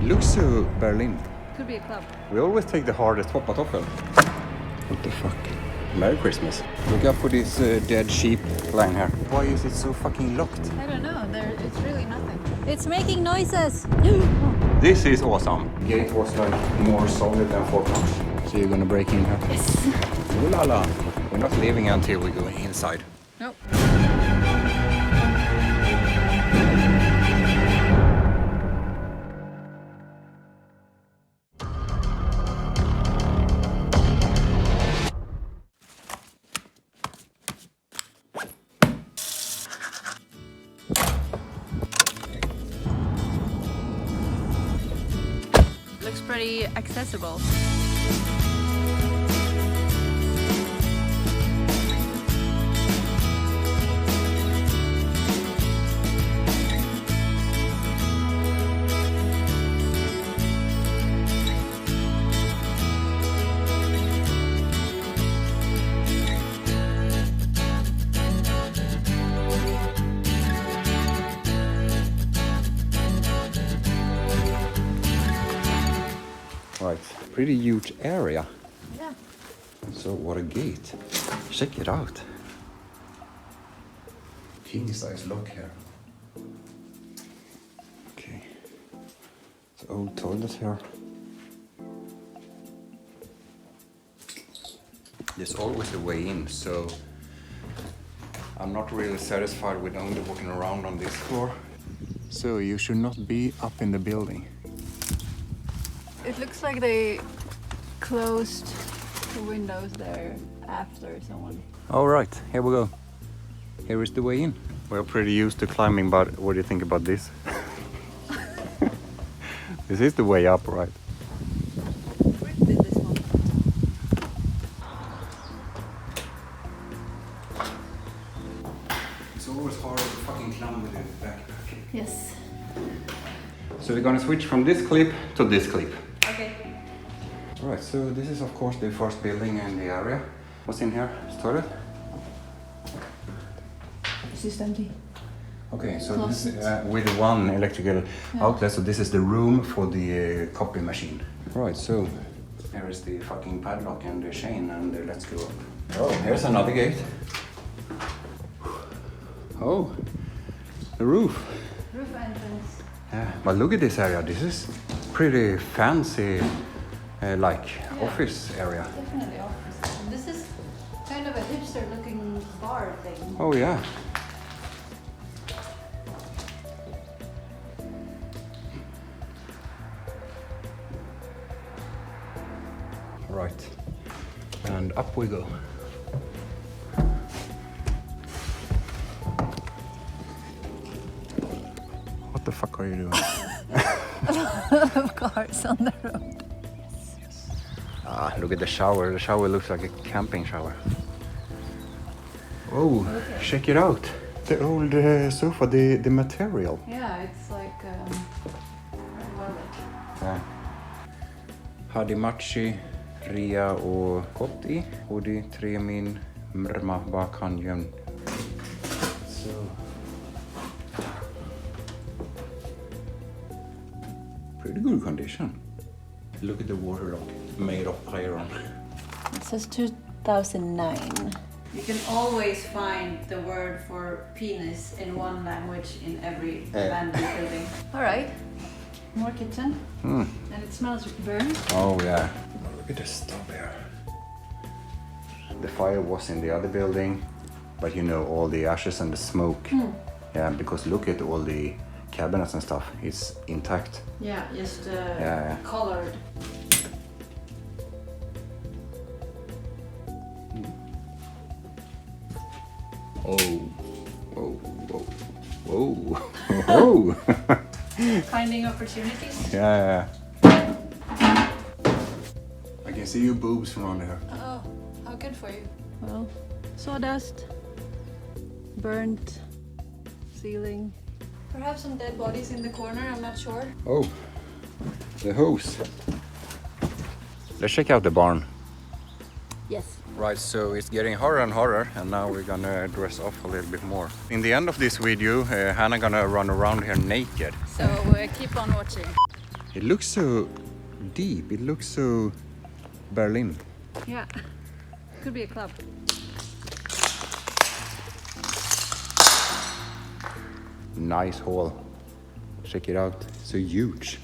Looks so Berlin. Could be a club. We always take the hardest hoppartoffel. What the fuck? Merry Christmas. Look out for this dead sheep lying here. Why is it so fucking locked? I don't know. It's really nothing. It's making noises. This is awesome. The gate was like more solid than 4 pounds. So you're gonna break in here? Yes. Ooh la la. We're not leaving until we go inside. Nope. Looks pretty accessible. Right, pretty huge area. Yeah. So what a gate. Check it out. King size lock here. Okay. It's an old toilet here. There's always a way in, so I'm not really satisfied with only walking around on this floor. So you should not be up in the building. It looks like they closed the windows there after someone. All right, here we go. Here is the way in. We're pretty used to climbing, but what do you think about this? This is the way up, right? Where did this one? It's always hard to fucking climb with a backpack. Yes. So we're gonna switch from this clip to this clip. Okay. Alright, so this is of course the first building in the area. What's in here? Toilet? It's just empty. Okay, so Closet. this with one electrical outlet, so this is the room for the copy machine. Right, so here is the fucking padlock and the chain, and let's go up. Oh, here's another gate. Oh, the roof. Roof entrance. Yeah, but look at this area. This is pretty fancy, office area. Definitely office. And this is kind of a hipster-looking bar thing. Oh yeah. Right, and up we go. What the fuck are you doing? A lot of cars on the road. Yes. Ah, look at the shower. The shower looks like a camping shower. Oh, okay. Check it out. The old sofa, the material. Yeah, it's like Ja. Hadimachi, Ria och Kotti. Hodi 3 min mrma bakanjön. So. Pretty good condition. Look at the water lock, made of iron. It says 2009. You can always find the word for penis in one language in every abandoned building. All right, more kitchen. And it smells burnt. Oh yeah. Look at the stove here. The fire was in the other building, but you know, all the ashes and the smoke. Yeah, because look at all the cabinets and stuff. It's intact. Yeah, just yeah. colored. Oh, whoa, whoa, whoa, whoa. Finding opportunities. Yeah. I can see your boobs from under here. Oh, how good for you. Well, sawdust, burnt ceiling. Perhaps some dead bodies in the corner, I'm not sure. Oh, the hose. Let's check out the barn. Yes. Right, so it's getting hotter and hotter, and now we're gonna dress off a little bit more. In the end of this video, Hannah gonna run around here naked. So keep on watching. It looks so deep. It looks so Berlin. Yeah. Could be a club. Nice hall. Check it out. So huge.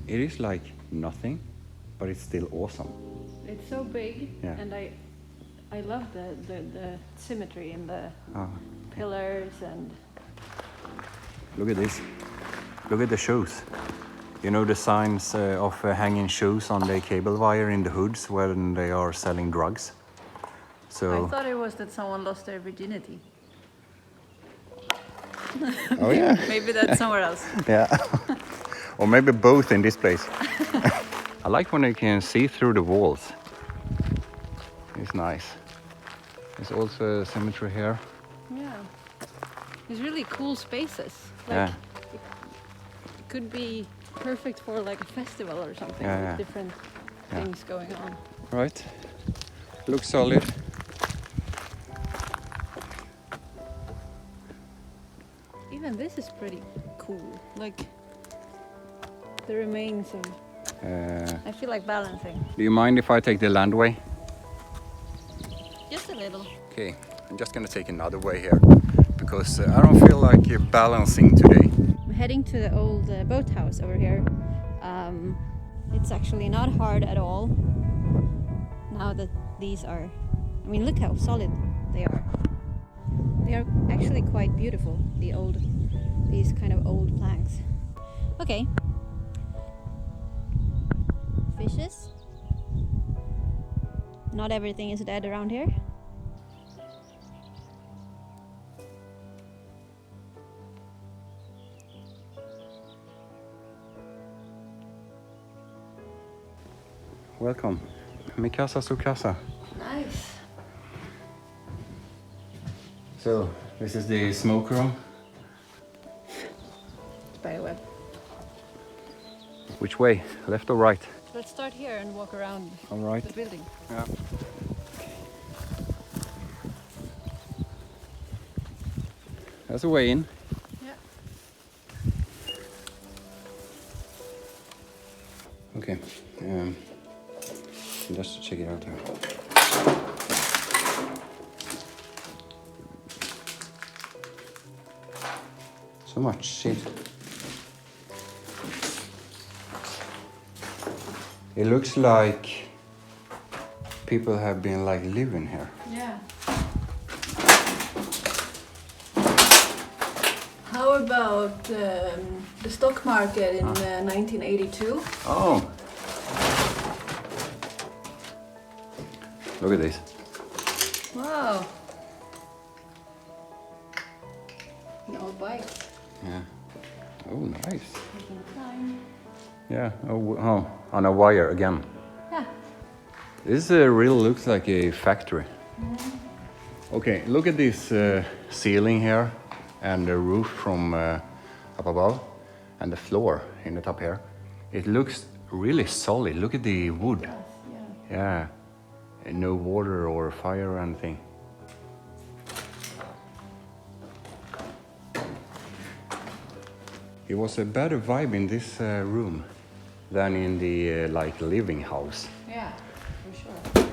It is like nothing, but it's still awesome. It's so big, Yeah. and I love the symmetry in the Ah, pillars and. look at this. Look at the shoes. You know the signs of hanging shoes on the cable wire in the hoods when they are selling drugs? So. I thought it was that someone lost their virginity. Oh yeah. Maybe that's somewhere else. Yeah. Or maybe both in this place. I like when you can see through the walls. It's nice. There's also a cemetery here. Yeah. It's really cool spaces. Like, Yeah. it could be perfect for like a festival or something Yeah, with yeah. different things going on. Right. Looks solid. Even this is pretty cool. Like the remains of. I feel like balancing. Do you mind if I take the landway? Just a little. Okay, I'm just gonna take another way here because I don't feel like balancing today. I'm heading to the old boathouse over here. It's actually not hard at all. Now that these are, I mean, look how solid they are. They are actually quite beautiful. These kind of old planks. Okay. Fishes. Not everything is dead around here. Welcome. Mi casa su casa. Nice. So, this is the smoke room. Spiderweb. Which way? Left or right? Let's start here and walk around All right. the building. Yeah. There's a way in. Yeah. Okay. Just check it out here. So much shit. It looks like people have been like living here. Yeah. How about the stock market in 1982? Oh. Look at this. Wow. An old bike. Yeah. Oh, nice. You can climb. Yeah. Oh, on a wire again. Yeah. This really looks like a factory. Okay, look at this ceiling here and the roof from up above and the floor in the top here. It looks really solid. Look at the wood. Yeah. Yeah. And no water or fire or anything. It was a better vibe in this room than in the like living house. Yeah, for sure.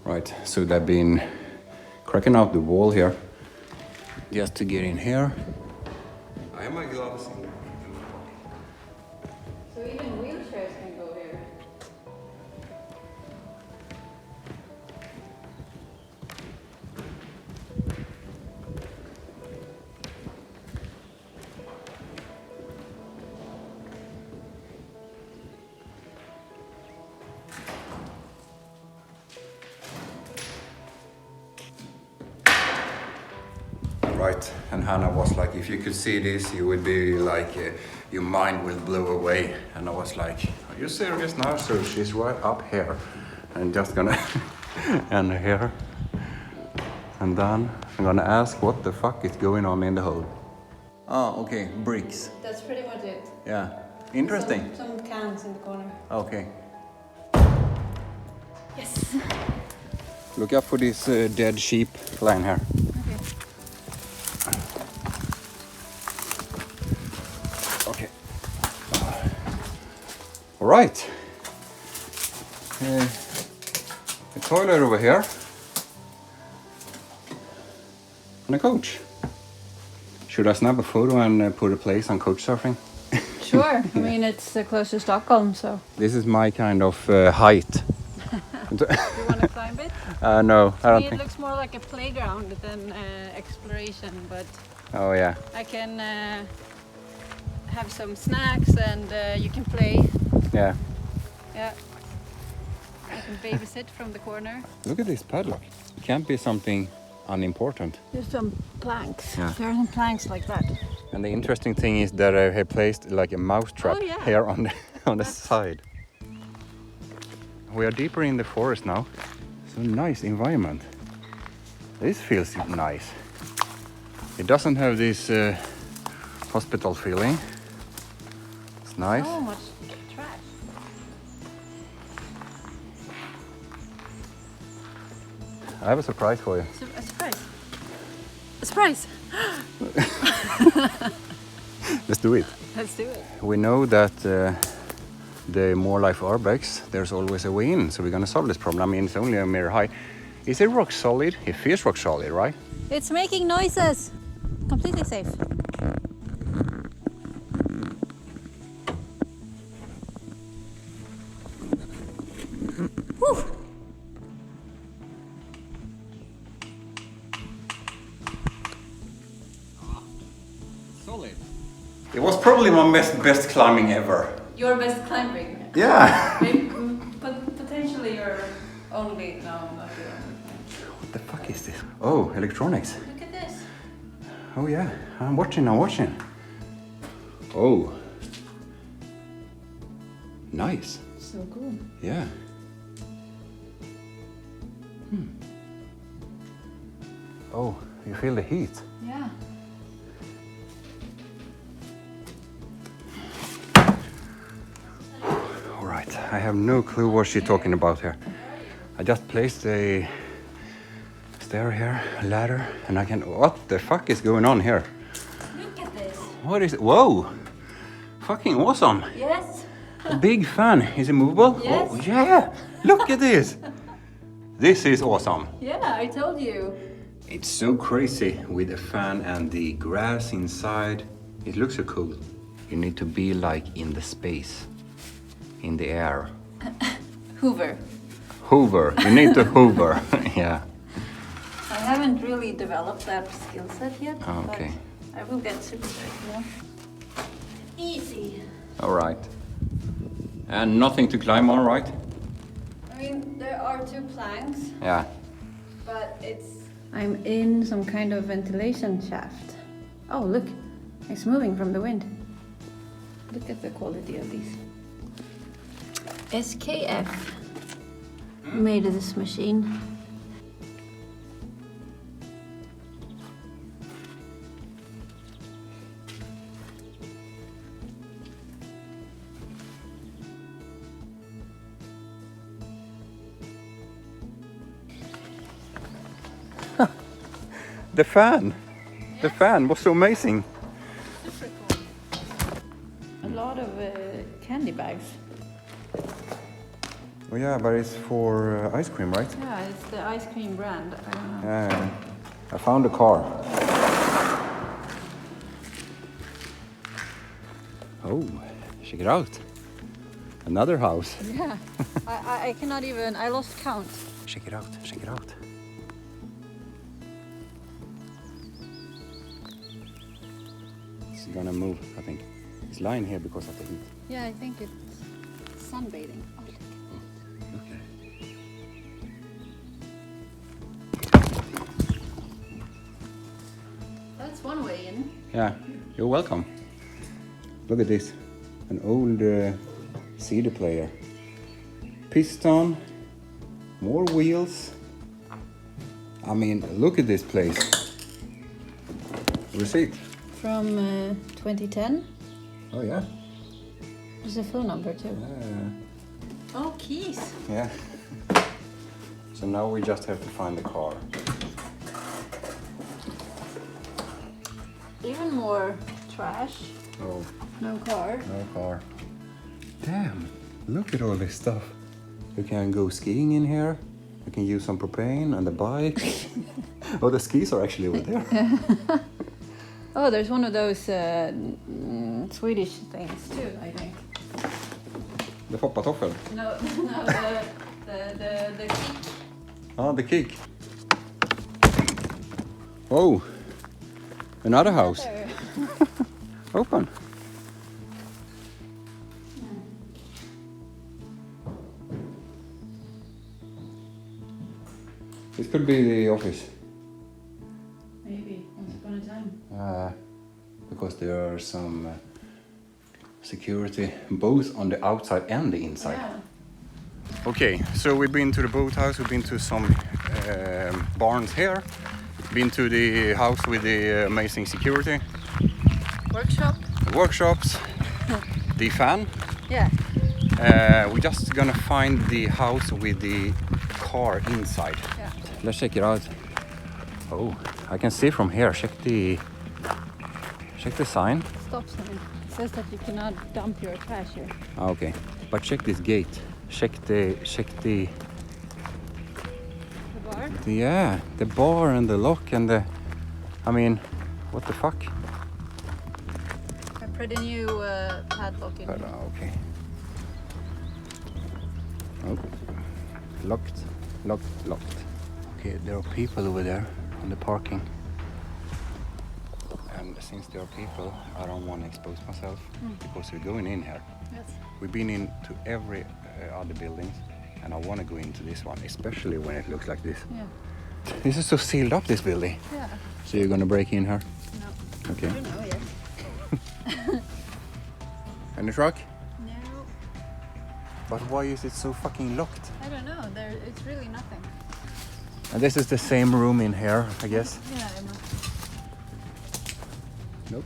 Right, so they've been cracking out the wall here just to get in here. I have my gloves in. So even wheelchairs can go here. Right, and Hannah was like, if you could see this, you would be like, your mind will blow away. And I was like, are you serious now? So she's right up here and just gonna end here. And then I'm gonna ask what the fuck is going on in the hole. Oh, okay, bricks. That's pretty much it. Yeah, interesting. Some cans in the corner. Okay. Yes. Look up for this dead sheep line here. Okay. All right. The toilet over here. And a coach. Should I snap a photo and put a place on coach surfing? Sure. I mean, it's close to Stockholm, so. This is my kind of height. Do you want to climb it? No, I don't It think. looks more like a playground than exploration, but Oh yeah. I can have some snacks and you can play. Yeah. Yeah. I can babysit from the corner. Look at this padlock. It can't be something unimportant. There's some planks. Yeah. There are some planks like that. And the interesting thing is that I have placed like a mouse trap Oh, yeah. here on the side. We are deeper in the forest now. So nice environment. This feels nice. It doesn't have this hospital feeling. It's nice. So much trash. I have a surprise for you. A surprise. A surprise. Let's do it. Let's do it. We know that the more life Urbex, there's always a way in. So we're gonna solve this problem. I mean, it's only a mere high. Is it rock solid? It feels rock solid, right? It's making noises. Completely safe. Whew. Solid. It was probably my best climbing ever. Your best climbing. Yeah. Maybe, but potentially your only. No, not your only. What the fuck is this? Oh, electronics. Look at this. Oh yeah, I'm watching. Oh. Nice. So cool. Yeah. Oh, you feel the heat. Yeah. All right, I have no clue what she's talking about here. I just placed a stair here, a ladder, and I can. What the fuck is going on here? Look at this. What is it? Whoa! Fucking awesome! Yes. A big fan. Is it movable? Yes. Oh, yeah! Look at this! This is awesome. Yeah, I told you. It's so crazy with the fan and the grass inside. It looks so cool. You need to be like in the space, in the air. Hoover. Hoover. You need to hoover. Yeah. I haven't really developed that skill set yet. Oh, okay. But I will get super good, you know? Easy. All right. And nothing to climb on, right? I mean, there are 2 planks, Yeah. but it's... I'm in some kind of ventilation shaft. Oh, look. It's moving from the wind. Look at the quality of these. SKF made this machine. The fan. The fan was so amazing. Super cool. A lot of candy bags. Oh yeah, but it's for ice cream, right? Yeah, it's the ice cream brand. I don't know. I found a car. Oh, check it out. Another house. Yeah, I cannot even, I lost count. Check it out, check it out. It's gonna move, I think. It's lying here because of the heat. Yeah, I think it's sunbathing. Oh, look. Okay. That's one way in. Yeah, you're welcome. Look at this. An old CD player. Piston. More wheels. I mean, look at this place. Receipt. From 2010. Oh yeah. There's a phone number too. Oh, keys. Yeah. So now we just have to find the car. Even more trash. Oh, No car. no car. Damn. Look at all this stuff. You can go skiing in here. You can use some propane and a bike. Oh, the skis are actually over there. Oh, there's one of those Swedish things too, I think. The foppatoffel. No, the kick. Ah, the kick. Oh, another house. Open. This could be the office. Maybe, once upon a time. Because there are some security both on the outside and the inside. Yeah. Okay, so we've been to the boathouse, we've been to some barns here, been to the house with the amazing security. Workshop? Workshops, the fan. Yeah. We're just gonna find the house with the car inside. Yeah. Let's check it out. Oh, I can see from here. Check the sign. Stop sign. It says that you cannot dump your trash here. Ah, okay, but check this gate. Check the. The bar? Yeah, the bar and the lock and the. I mean, what the fuck? A pretty new padlock in But, here. okay. Oh, locked. Okay, there are people over there in the parking. And since there are people, I don't want to expose myself because we're going in here. Yes. We've been into every other buildings, and I want to go into this one, especially when it looks like this. Yeah. This is so sealed up, this building. Yeah. So you're gonna break in here? No. Okay. I don't know yet. And the truck? No. But why is it so fucking locked? I don't know. It's really nothing. And this is the same room in here, I guess. Yeah, I know. Nope.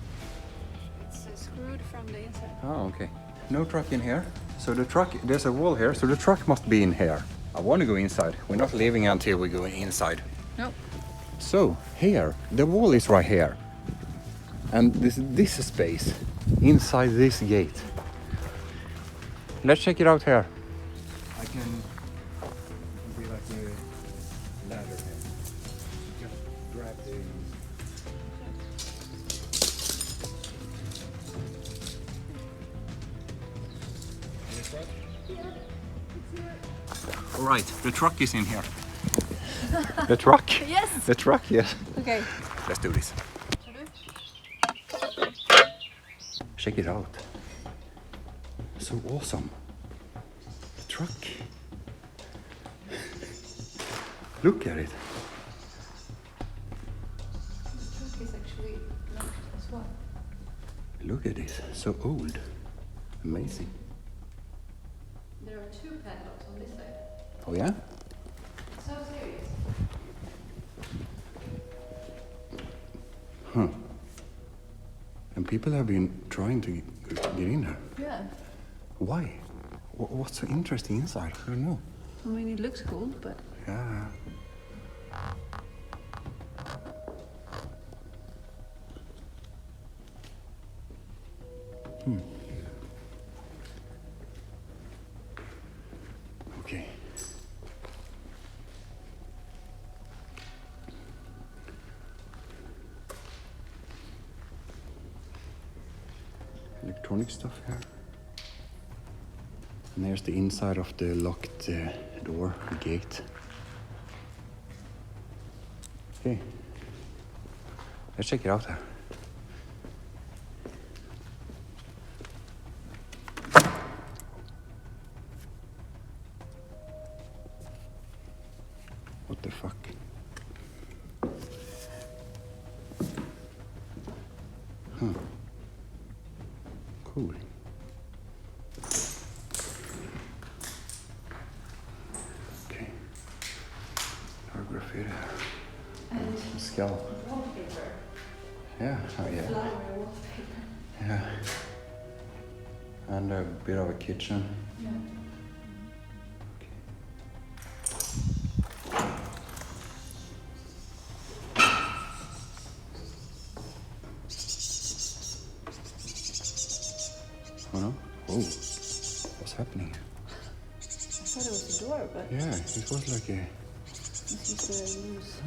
It's screwed from the inside. Oh, okay. No truck in here. So the truck, there's a wall here, so the truck must be in here. I want to go inside. We're not leaving until we go inside. Nope. So here, the wall is right here. And this space inside this gate. Let's check it out here. I can be like a ladder here. Just grab the. All right, the truck is in here. The truck? Yes. The truck, yes. Okay. Let's do this. Check it out. So awesome. The truck. Look at it. This truck is actually locked as well. Look at this. So old. Amazing. There are two padlocks on this side. Oh yeah? So serious. Huh. And people have been trying to get in here. Yeah. Why? What's so interesting inside? I don't know. I mean, it looks cool, but Yeah. Okay. Electronic stuff here. And there's the inside of the locked door, the gate. Okay. Let's check it out here. What the fuck? Huh. Cool. Okay. Our graffiti. and Skull. wallpaper. Yeah, oh yeah. Flower wallpaper. Yeah. And a bit of a kitchen. Yeah. Oh no? Oh, what's happening here? thought it was a door, but Yeah, it was like a... this is loose.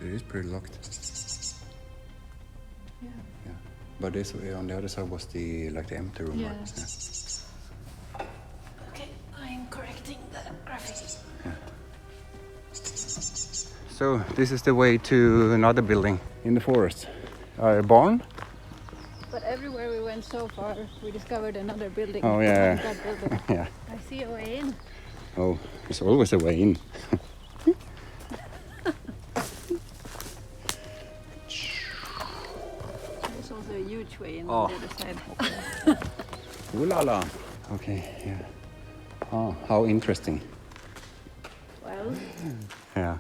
So it is pretty locked. Yeah. Yeah. But this on the other side was the empty room. Yeah. Right? Yeah. Okay, I'm correcting the graphics. So this is the way to another building in the forest. A barn? But everywhere we went so far, we discovered another building. Oh yeah. That building. Yeah. I see a way in. Oh, there's always a way in. There's also a huge way in Oh. on the other side. Ooh la la. Okay, yeah. Oh, how interesting. Well, Yeah.